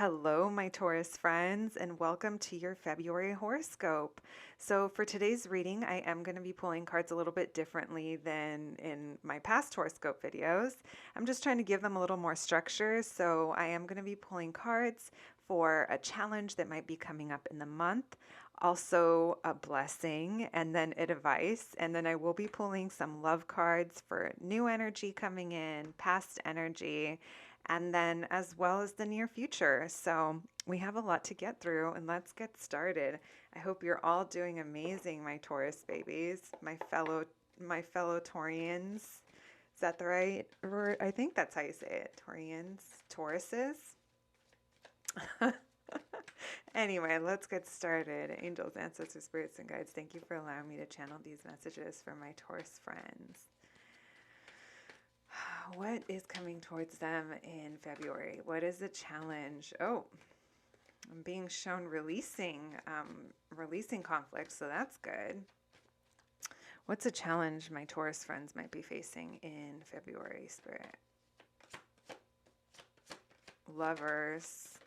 Hello, my Taurus friends, and welcome to your February horoscope. So, for today's reading, I am going to be pulling cards a little bit differently than in my past horoscope videos. I'm just trying to give them a little more structure. So, I am going to be pulling cards for a challenge that might be coming up in the month, also a blessing, and then advice. And then I will be pulling some love cards for new energy coming in, past energy, and then as well as the near future. So we have a lot to get through, and let's get started. I hope you're all doing amazing, my Taurus babies, my fellow Taurians. Is that the right word? I think that's how you say it. Taurians, Tauruses. Anyway, let's get started. Angels, ancestors, spirits, and guides, thank you for allowing me to channel these messages for my Taurus friends. What is coming towards them in February? What is the challenge? Oh, I'm being shown releasing conflict, so that's good. What's a challenge my Taurus friends might be facing in February, Spirit? Lovers.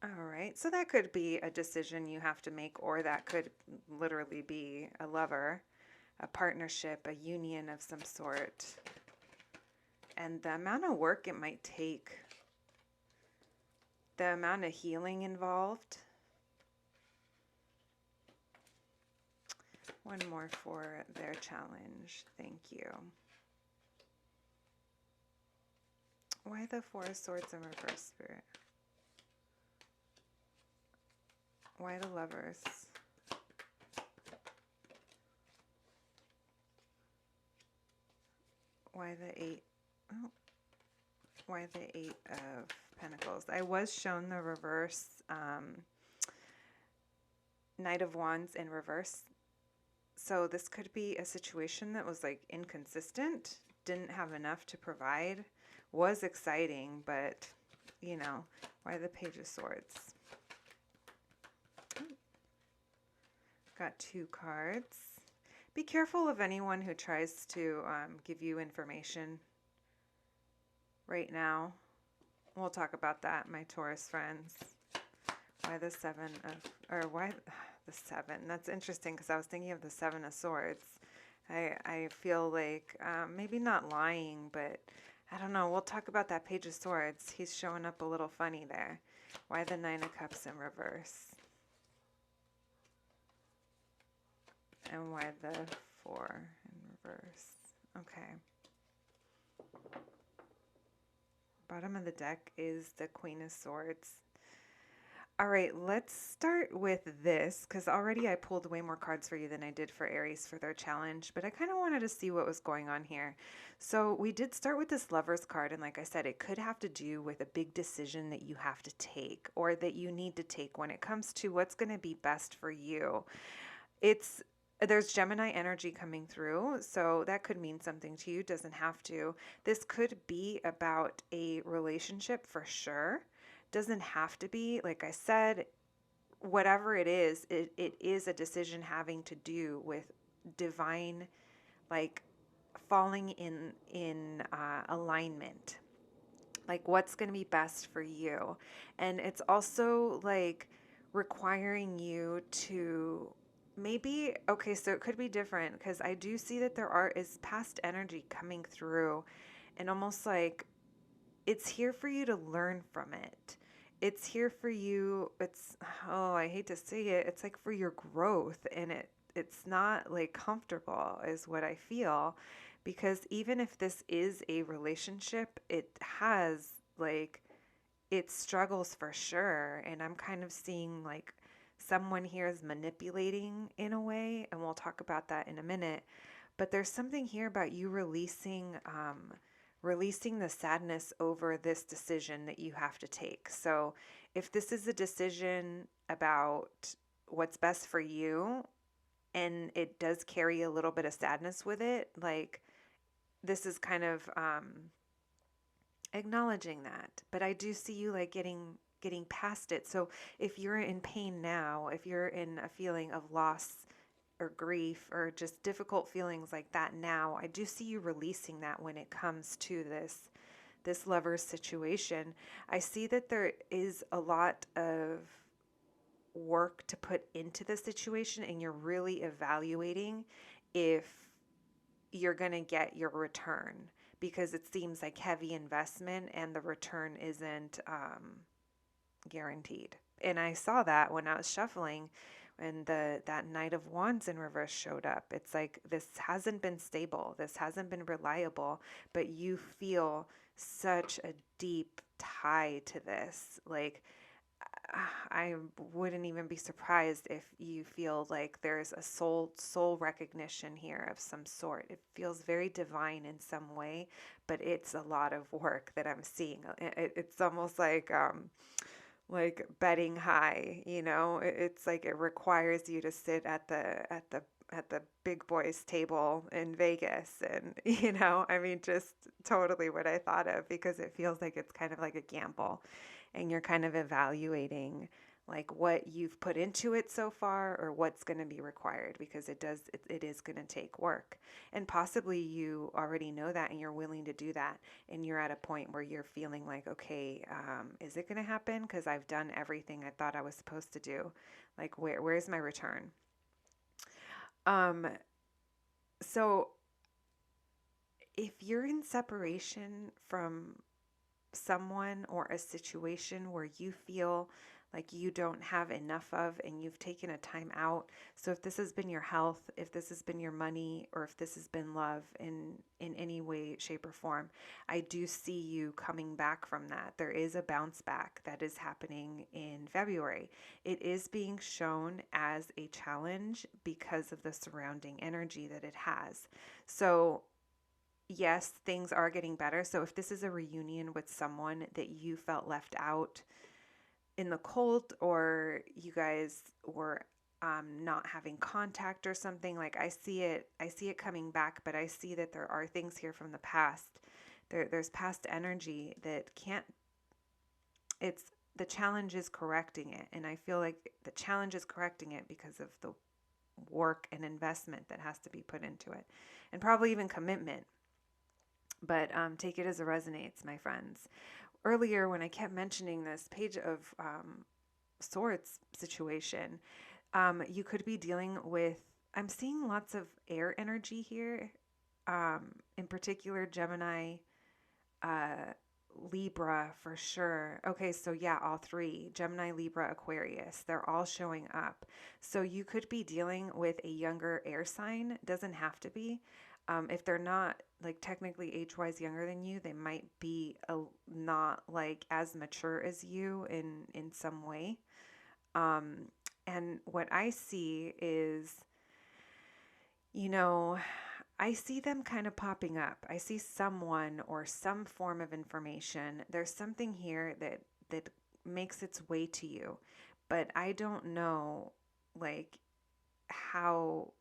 All right, so that could be a decision you have to make, or that could literally be a lover, a partnership, a union of some sort. And the amount of work it might take, the amount of healing involved. One more for their challenge. Thank you. Why the Four of Swords in reverse, Spirit? Why the Lovers? Why the Eight? Oh, why the Eight of Pentacles? I was shown the reverse Knight of Wands in reverse. So this could be a situation that was like inconsistent, didn't have enough to provide, was exciting, but you know, why the Page of Swords? Got two cards. Be careful of anyone who tries to give you information right now. We'll talk about that, my Taurus friends. Why the Seven of, or why the Seven? That's interesting because I was thinking of the Seven of Swords. I feel like maybe not lying, but I don't know. We'll talk about that Page of Swords. He's showing up a little funny there. Why the Nine of Cups in reverse? And why the Four in reverse? Okay. Bottom of the deck is the Queen of Swords. All right, let's start with this, because already I pulled way more cards for you than I did for Aries for their challenge, but I kind of wanted to see what was going on here. So we did start with this Lover's card, and like I said, it could have to do with a big decision that you have to take or that you need to take when it comes to what's going to be best for you. There's Gemini energy coming through, so that could mean something to you. Doesn't have to. This could be about a relationship for sure. Doesn't have to be. Like I said, whatever it is a decision having to do with divine, like falling in alignment. Like what's going to be best for you. And it's also like requiring you to maybe, okay, so it could be different because I do see that is past energy coming through, and almost like it's here for you to learn from it. It's here for you. I hate to say it. It's like for your growth, and it's not like comfortable is what I feel, because even if this is a relationship, it has like it struggles for sure. And I'm kind of seeing like someone here is manipulating in a way, and we'll talk about that in a minute. But there's something here about you releasing the sadness over this decision that you have to take. So if this is a decision about what's best for you and it does carry a little bit of sadness with it, like this is kind of acknowledging that. But I do see you like getting past it. So if you're in pain now, if you're in a feeling of loss or grief or just difficult feelings like that now, I do see you releasing that when it comes to this lover's situation. I see that there is a lot of work to put into the situation, and you're really evaluating if you're going to get your return, because it seems like heavy investment and the return isn't guaranteed. And I saw that when I was shuffling, and that Knight of Wands in reverse showed up. It's like this hasn't been stable, this hasn't been reliable, but you feel such a deep tie to this. Like, I wouldn't even be surprised if you feel like there's a soul recognition here of some sort. It feels very divine in some way, but it's a lot of work that I'm seeing. It's almost like betting high, you know. It's like it requires you to sit at the big boys table in Vegas, and you know, I mean, just totally what I thought of, because it feels like it's kind of like a gamble, and you're kind of evaluating like what you've put into it so far or what's going to be required, because it is going to take work, and possibly you already know that and you're willing to do that, and you're at a point where you're feeling like, okay, is it going to happen, because I've done everything I thought I was supposed to do. Like, where's my return? So if you're in separation from someone or a situation where you feel like you don't have enough of, and you've taken a time out. So if this has been your health, if this has been your money, or if this has been love in any way, shape, or form, I do see you coming back from that. There is a bounce back that is happening in February. It is being shown as a challenge because of the surrounding energy that it has. So yes, things are getting better. So if this is a reunion with someone that you felt left out in the cold, or you guys were not having contact or something, like I see it coming back, but I see that there are things here from the past. There's past energy that can't, it's, the challenge is correcting it. And I feel like the challenge is correcting it because of the work and investment that has to be put into it, and probably even commitment. But take it as it resonates, my friends. Earlier, when I kept mentioning this Page of Swords situation, you could be dealing with, I'm seeing lots of air energy here, in particular Gemini, Libra for sure. Okay, so yeah, all three, Gemini, Libra, Aquarius, they're all showing up. So you could be dealing with a younger air sign. Doesn't have to be. If they're not like technically age-wise younger than you, they might be not like as mature as you in some way. And what I see is, you know, I see them kind of popping up. I see someone or some form of information. There's something here that makes its way to you, but I don't know like how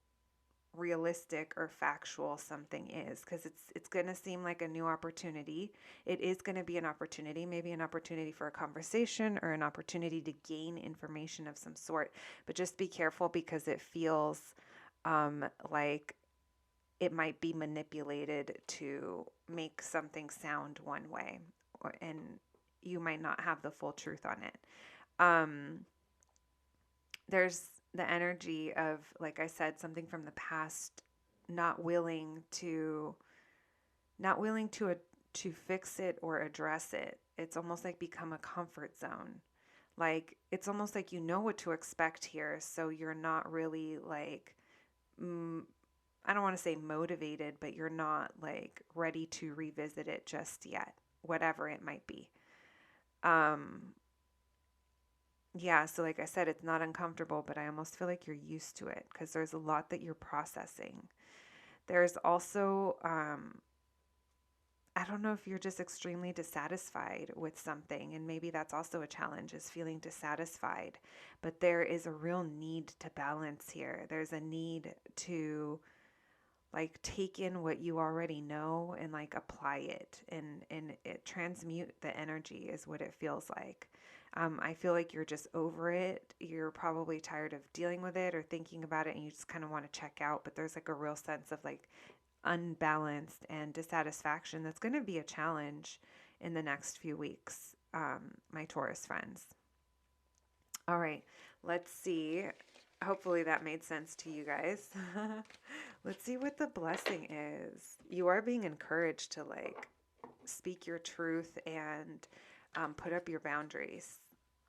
realistic or factual something is, because it's going to seem like a new opportunity. It is going to be an opportunity, maybe an opportunity for a conversation or an opportunity to gain information of some sort, but just be careful, because it feels like it might be manipulated to make something sound one way, and you might not have the full truth on it. There's the energy of, like I said, something from the past, not willing to to fix it or address it. It's almost like become a comfort zone. Like, it's almost like you know what to expect here, so you're not really like, I don't want to say motivated, but you're not like ready to revisit it just yet, whatever it might be. Yeah, so like I said, it's not uncomfortable, but I almost feel like you're used to it, because there's a lot that you're processing. There's also, I don't know if you're just extremely dissatisfied with something, and maybe that's also a challenge, is feeling dissatisfied. But there is a real need to balance here. There's a need to like take in what you already know and like apply it, and it transmute the energy is what it feels like. I feel like you're just over it. You're probably tired of dealing with it or thinking about it, and you just kind of want to check out. But there's like a real sense of like unbalanced and dissatisfaction that's going to be a challenge in the next few weeks, my Taurus friends. All right, let's see. Hopefully that made sense to you guys. Let's see what the blessing is. You are being encouraged to like speak your truth and put up your boundaries,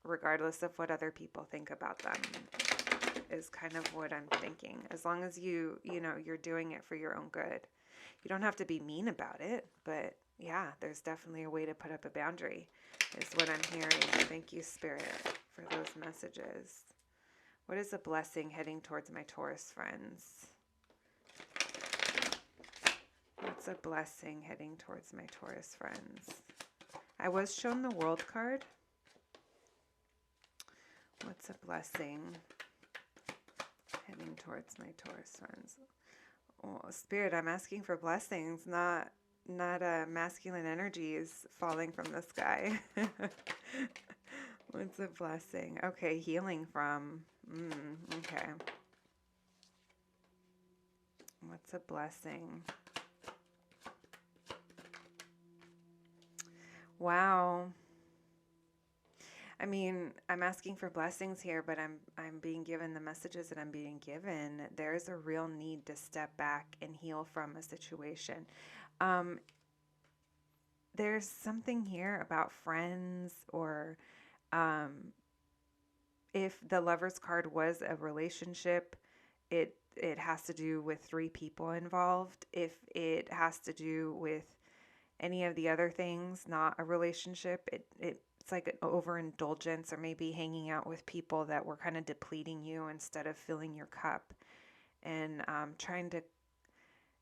regardless of what other people think about them, is kind of what I'm thinking. As long as you're doing it for your own good. You don't have to be mean about it, but yeah, there's definitely a way to put up a boundary, is what I'm hearing. Thank you, Spirit, for those messages. What is a blessing heading towards my Taurus friends? What's a blessing heading towards my Taurus friends? I was shown the World card. What's a blessing heading towards my Taurus friends? Oh, Spirit, I'm asking for blessings, not masculine energies falling from the sky. What's a blessing? Okay, healing from. Okay. What's a blessing? Wow. I mean, I'm asking for blessings here, but I'm being given the messages that I'm being given. There's a real need to step back and heal from a situation. There's something here about friends, or if the Lover's card was a relationship, it has to do with 3 people involved. If it has to do with any of the other things, not a relationship, it's like an overindulgence, or maybe hanging out with people that were kind of depleting you instead of filling your cup. And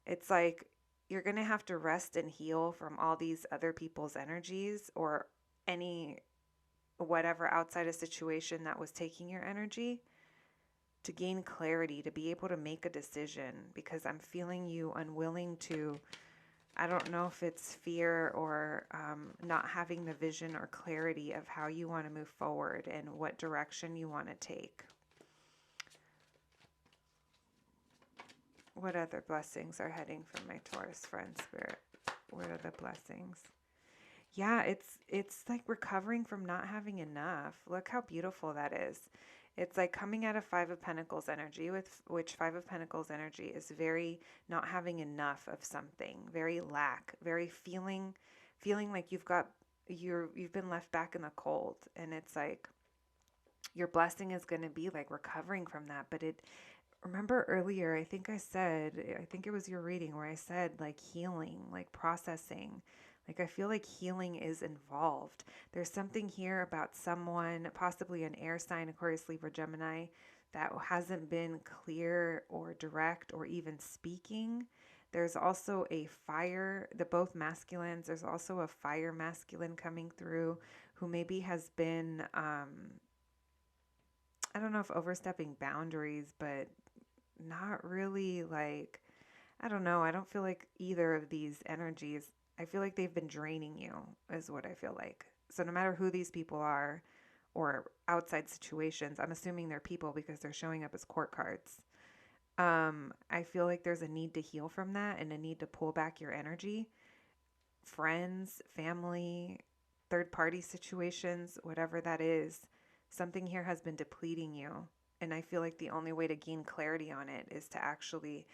it's like you're going to have to rest and heal from all these other people's energies, or any whatever outside a situation that was taking your energy, to gain clarity, to be able to make a decision, because I'm feeling you unwilling to. I don't know if it's fear, or not having the vision or clarity of how you want to move forward and what direction you want to take. What other blessings are heading from my Taurus friend, Spirit? What are the blessings? Yeah, it's like recovering from not having enough. Look how beautiful that is. It's like coming out of 5 of Pentacles energy, with which 5 of Pentacles energy is very not having enough of something, very lack, very feeling like you've been left back in the cold, and it's like your blessing is going to be like recovering from that. But remember earlier, I think it was your reading where I said like healing, like processing. Like I feel like healing is involved. There's something here about someone, possibly an air sign, Aquarius, Libra, Gemini, that hasn't been clear or direct or even speaking. There's also a fire, both masculines, there's also a fire masculine coming through, who maybe has been, I don't know if overstepping boundaries, but not really, like, I don't know. I don't feel like either of these energies, I feel like they've been draining you, is what I feel like. So no matter who these people are, or outside situations, I'm assuming they're people because they're showing up as court cards. I feel like there's a need to heal from that, and a need to pull back your energy. Friends, family, third party situations, whatever that is, something here has been depleting you. And I feel like the only way to gain clarity on it is to actually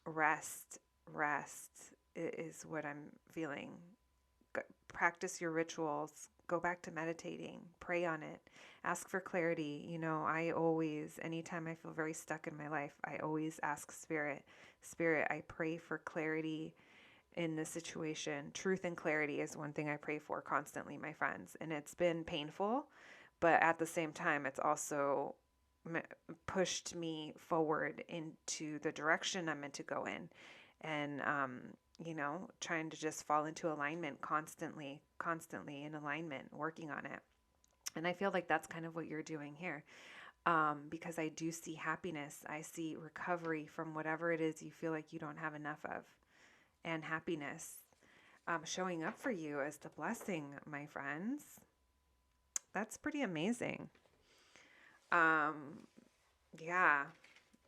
rest is what I'm feeling. Practice your rituals, go back to meditating, pray on it, ask for clarity. I always, anytime I feel very stuck in my life, I always ask Spirit, I pray for clarity in this situation. Truth and clarity is one thing I pray for constantly, my friends. And it's been painful, but at the same time, it's also pushed me forward into the direction I'm meant to go in. And, trying to just fall into alignment constantly in alignment, working on it. And I feel like that's kind of what you're doing here. Because I do see happiness. I see recovery from whatever it is you feel like you don't have enough of. And happiness showing up for you as the blessing, my friends. That's pretty amazing. Um, yeah.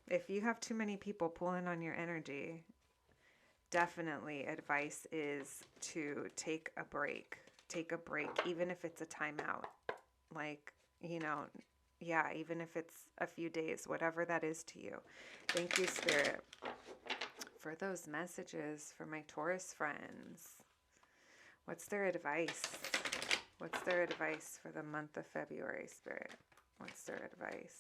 If you have too many people pulling on your energy, definitely advice is to take a break. Take a break, even if it's a timeout. Like, you know, yeah, even if it's a few days, whatever that is to you. Thank you, Spirit, for those messages for my Taurus friends. What's their advice? What's their advice for the month of February, Spirit? What's their advice?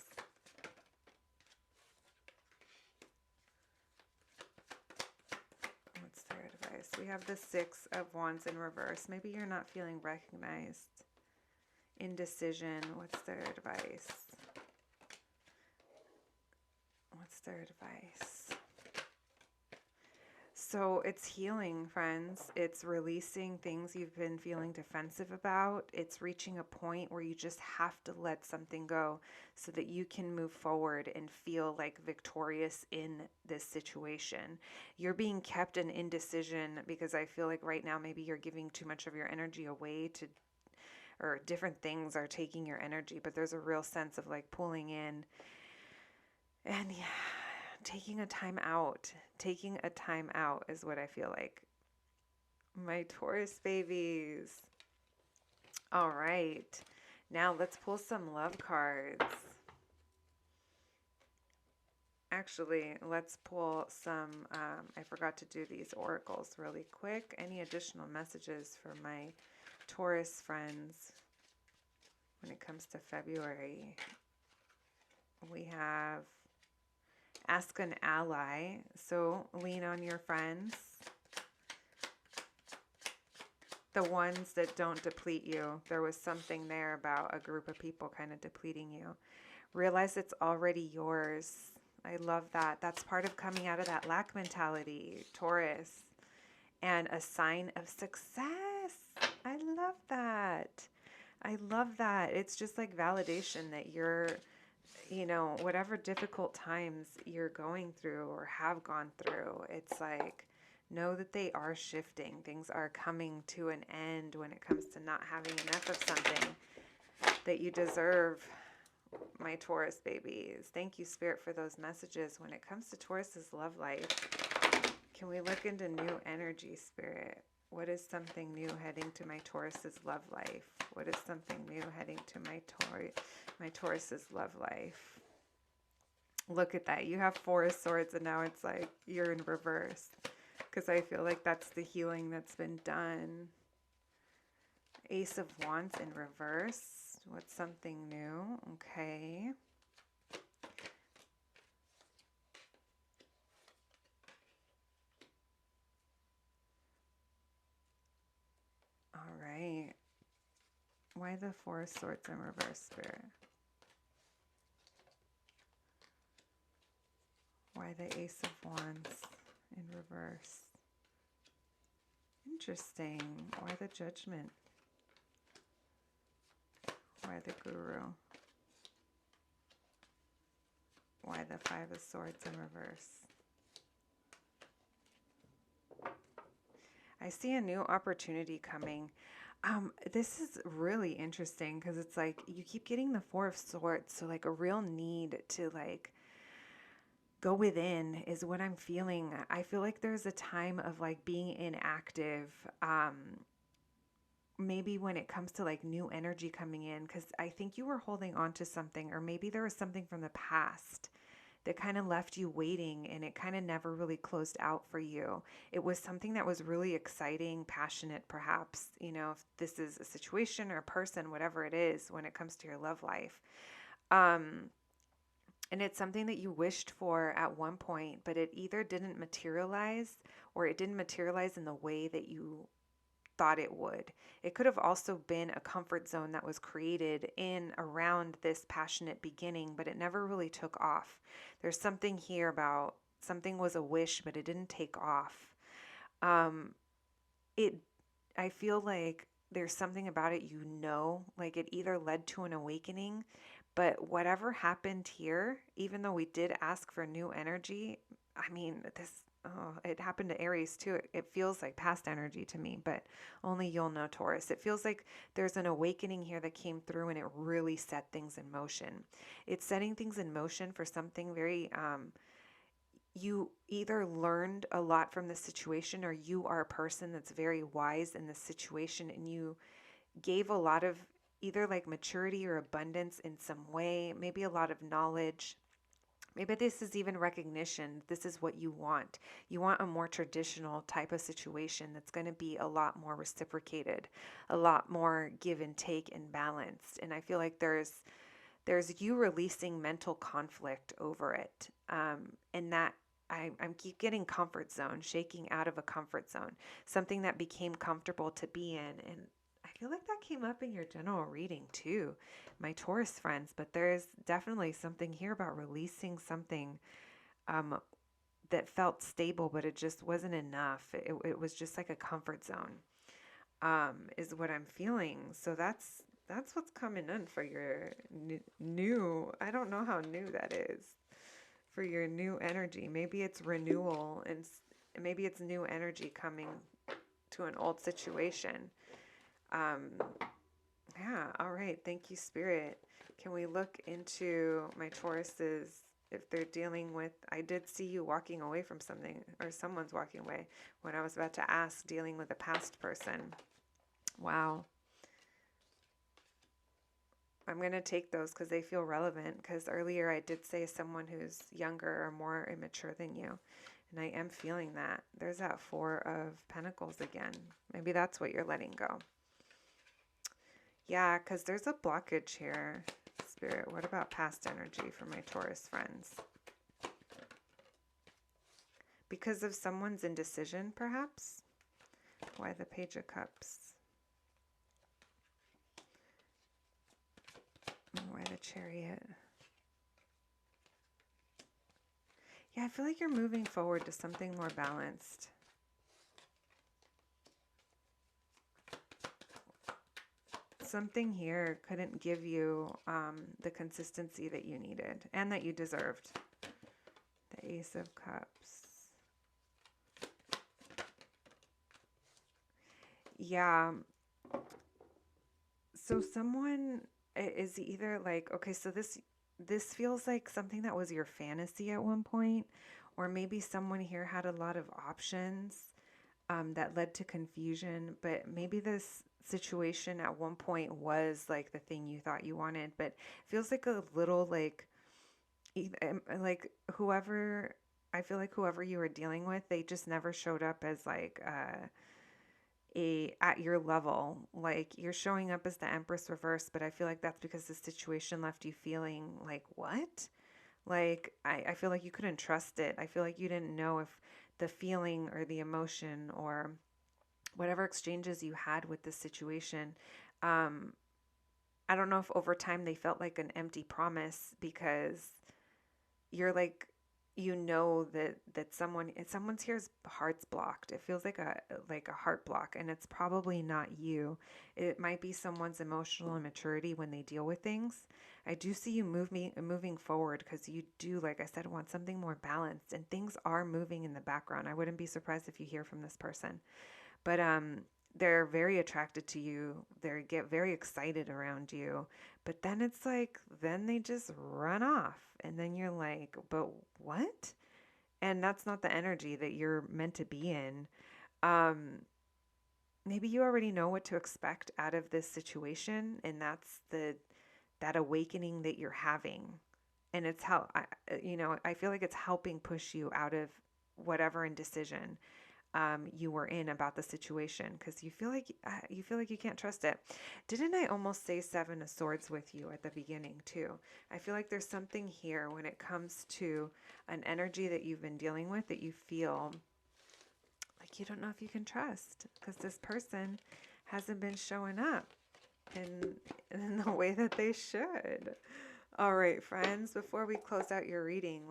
What's their advice? We have the Six of Wands in reverse. Maybe you're not feeling recognized. Indecision. What's their advice? What's their advice? So it's healing, friends. It's releasing things you've been feeling defensive about. It's reaching a point where you just have to let something go so that you can move forward and feel like victorious in this situation. You're being kept in indecision because I feel like right now maybe you're giving too much of your energy away to, or different things are taking your energy, but there's a real sense of like pulling in and yeah, taking a time out. Taking a time out is what I feel like. My Taurus babies. All right. Now let's pull some love cards. Actually, let's pull some, I forgot to do these oracles really quick. Any additional messages for my Taurus friends when it comes to February? We have ask an ally. So lean on your friends. The ones that don't deplete you. There was something there about a group of people kind of depleting you. Realize it's already yours. I love that. That's part of coming out of that lack mentality, Taurus. And a sign of success. I love that. I love that. It's just like validation that you're, you know, whatever difficult times you're going through or have gone through, it's like, know that they are shifting. Things are coming to an end when it comes to not having enough of something that you deserve, my Taurus babies. Thank you, Spirit, for those messages. When it comes to Taurus's love life, can we look into new energy, Spirit? What is something new heading to my Taurus's love life? What is something new heading to my Taurus's love life? Look at that. You have Four of Swords and now it's like you're in reverse. Because I feel like that's the healing that's been done. Ace of Wands in reverse. What's something new? Okay. All right. Why the Four of Swords in reverse, Spirit? Why the Ace of Wands in reverse? Interesting. Why the Judgment? Why the Guru? Why the Five of Swords in reverse? I see a new opportunity coming. This is really interesting because it's like you keep getting the Four of Swords. So like a real need to like go within is what I'm feeling. I feel like there's a time of like being inactive. Maybe when it comes to like new energy coming in, because I think you were holding on to something, or maybe there was something from the past that kind of left you waiting and it kind of never really closed out for you. It was something that was really exciting, passionate, perhaps, you know, if this is a situation or a person, whatever it is, when it comes to your love life. And it's something that you wished for at one point, but it either didn't materialize or it didn't materialize in the way that you thought it would. It could have also been a comfort zone that was created in around this passionate beginning, but it never really took off. There's something here about something was a wish, but it didn't take off. It, I feel like there's something about it, you know, like it either led to an awakening, but whatever happened here, even though we did ask for new energy, I mean, oh, it happened to Aries too. It feels like past energy to me, but only you'll know, Taurus. It feels like there's an awakening here that came through and it really set things in motion. It's setting things in motion for something very, you either learned a lot from this situation or you are a person that's very wise in this situation and you gave a lot of either like maturity or abundance in some way, maybe a lot of knowledge. Maybe this is even recognition. This is what you want. You want a more traditional type of situation that's going to be a lot more reciprocated, a lot more give and take and balanced. And I feel like there's you releasing mental conflict over it, and that I'm keep getting comfort zone, shaking out of a comfort zone, something that became comfortable to be in. And I feel like that came up in your general reading too, my Taurus friends. But there's definitely something here about releasing something um, that felt stable, but it just wasn't enough. It was just like a comfort zone, is what I'm feeling. So that's what's coming in for your new. I don't know how new that is for your new energy. Maybe it's renewal and maybe it's new energy coming to an old situation. Um, yeah, all right. Thank you, Spirit. Can we look into my Tauruses if they're dealing with? I did see you walking away from something, or someone's walking away when I was about to ask, dealing with a past person. Wow. I'm going to take those because they feel relevant. Because earlier I did say someone who's younger or more immature than you. And I am feeling that. There's that Four of Pentacles again. Maybe that's what you're letting go. Yeah, because there's a blockage here. Spirit, what about past energy for my Taurus friends? Because of someone's indecision, perhaps? Why the Page of Cups? Why the Chariot? Yeah, I feel like you're moving forward to something more balanced. Something here couldn't give you the consistency that you needed and that you deserved. The Ace of Cups. Yeah. So someone is either like, okay, so this feels like something that was your fantasy at one point, or maybe someone here had a lot of options that led to confusion, but maybe this situation at one point was like the thing you thought you wanted, but feels like a little like whoever, I feel like whoever you were dealing with, they just never showed up as like at your level. Like you're showing up as the Empress reverse, but I feel like that's because the situation left you feeling like, what? Like I feel like you couldn't trust it. I feel like you didn't know if the feeling or the emotion or whatever exchanges you had with this situation, um, I don't know if over time they felt like an empty promise because you're like, you know that someone's here's heart's blocked. It feels like a heart block, and it's probably not you. It might be someone's emotional immaturity when they deal with things. I do see you moving forward because you do, like I said, want something more balanced, and things are moving in the background. I wouldn't be surprised if you hear from this person, but they're very attracted to you. They get very excited around you, but then it's like, then they just run off. And then you're like, but what? And that's not the energy that you're meant to be in. Um, Maybe you already know what to expect out of this situation, and that's that awakening that you're having. And it's how I feel like it's helping push you out of whatever indecision you were in about the situation, because you feel like you can't trust it. Didn't I almost say Seven of Swords with you at the beginning too? I feel like there's something here when it comes to an energy that you've been dealing with that you feel like you don't know if you can trust because this person hasn't been showing up in the way that they should. All right, friends, before we close out your reading,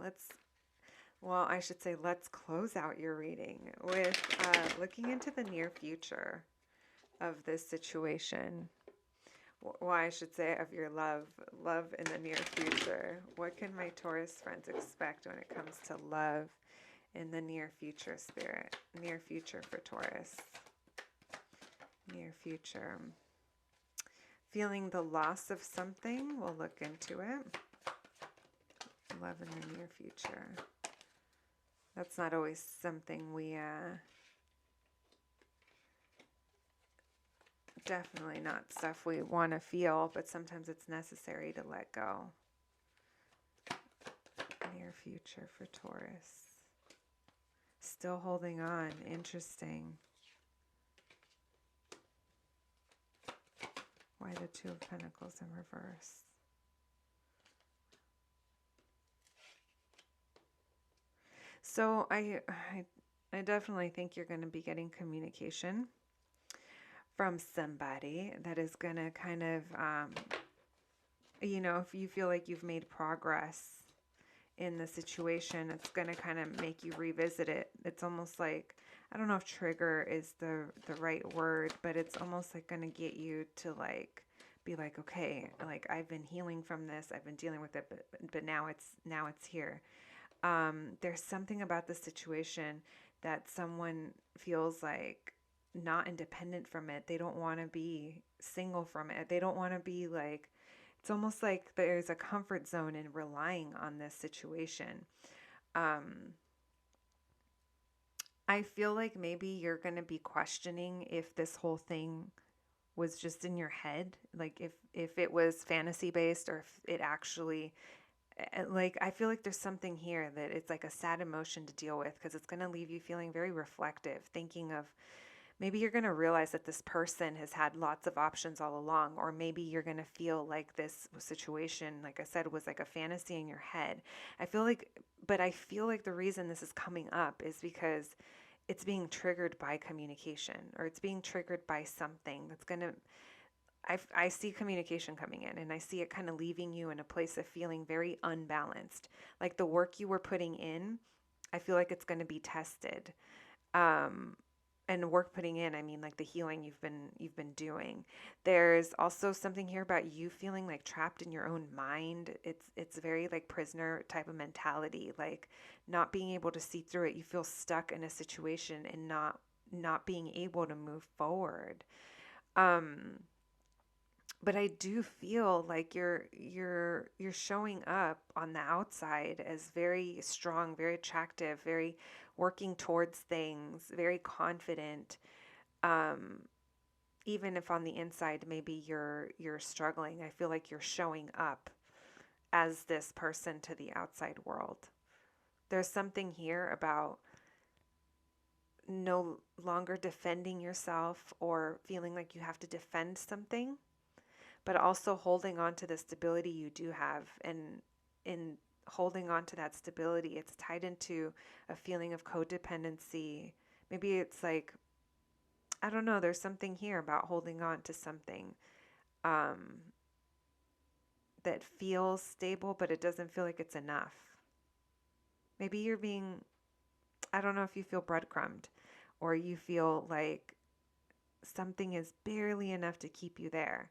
I should say, let's close out your reading with looking into the near future of this situation. Well, I should say of your love in the near future. What can my Taurus friends expect when it comes to love in the near future, Spirit? Near future for Taurus. Near future. Feeling the loss of something. We'll look into it. Love in the near future. That's not always something we, definitely not stuff we want to feel, but sometimes it's necessary to let go. Near future for Taurus. Still holding on. Interesting. Why the Two of Pentacles in reverse? So I definitely think you're going to be getting communication from somebody that is going to kind of, if you feel like you've made progress in the situation, it's going to kind of make you revisit it. It's almost like, I don't know if trigger is the right word, but it's almost like going to get you to like be like, okay, like I've been healing from this, I've been dealing with it, but now it's here. There's something about the situation that someone feels like not independent from it. They don't want to be single from it. They don't want to be like, it's almost like there's a comfort zone in relying on this situation. I feel like maybe you're going to be questioning if this whole thing was just in your head, like if it was fantasy based or if it actually, like, I feel like there's something here that it's like a sad emotion to deal with because it's going to leave you feeling very reflective, thinking of maybe you're going to realize that this person has had lots of options all along, or maybe you're going to feel like this situation, like I said, was like a fantasy in your head. I feel like the reason this is coming up is because it's being triggered by communication, or it's being triggered by something that's going to, I see communication coming in, and I see it kind of leaving you in a place of feeling very unbalanced. Like the work you were putting in, I feel like it's going to be tested. And work putting in, I mean like the healing you've been doing. There's also something here about you feeling like trapped in your own mind. It's very like prisoner type of mentality, like not being able to see through it. You feel stuck in a situation and not being able to move forward. But I do feel like you're showing up on the outside as very strong, very attractive, very working towards things, very confident. Even if on the inside maybe you're struggling, I feel like you're showing up as this person to the outside world. There's something here about no longer defending yourself or feeling like you have to defend something, but also holding on to the stability you do have. And in holding on to that stability, it's tied into a feeling of codependency. Maybe it's like, I don't know, there's something here about holding on to something that feels stable, but it doesn't feel like it's enough. Maybe you're being, I don't know if you feel breadcrumbed, or you feel like something is barely enough to keep you there.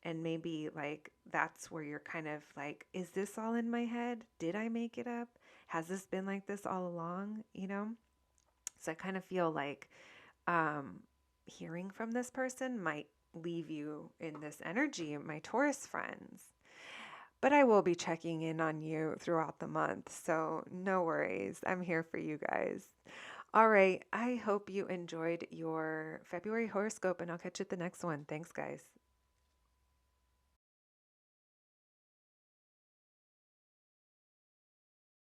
And maybe like that's where you're kind of like, is this all in my head? Did I make it up? Has this been like this all along? So I kind of feel like hearing from this person might leave you in this energy, my Taurus friends. But I will be checking in on you throughout the month, so no worries. I'm here for you guys. All right, I hope you enjoyed your February horoscope, and I'll catch you at the next one. Thanks, guys.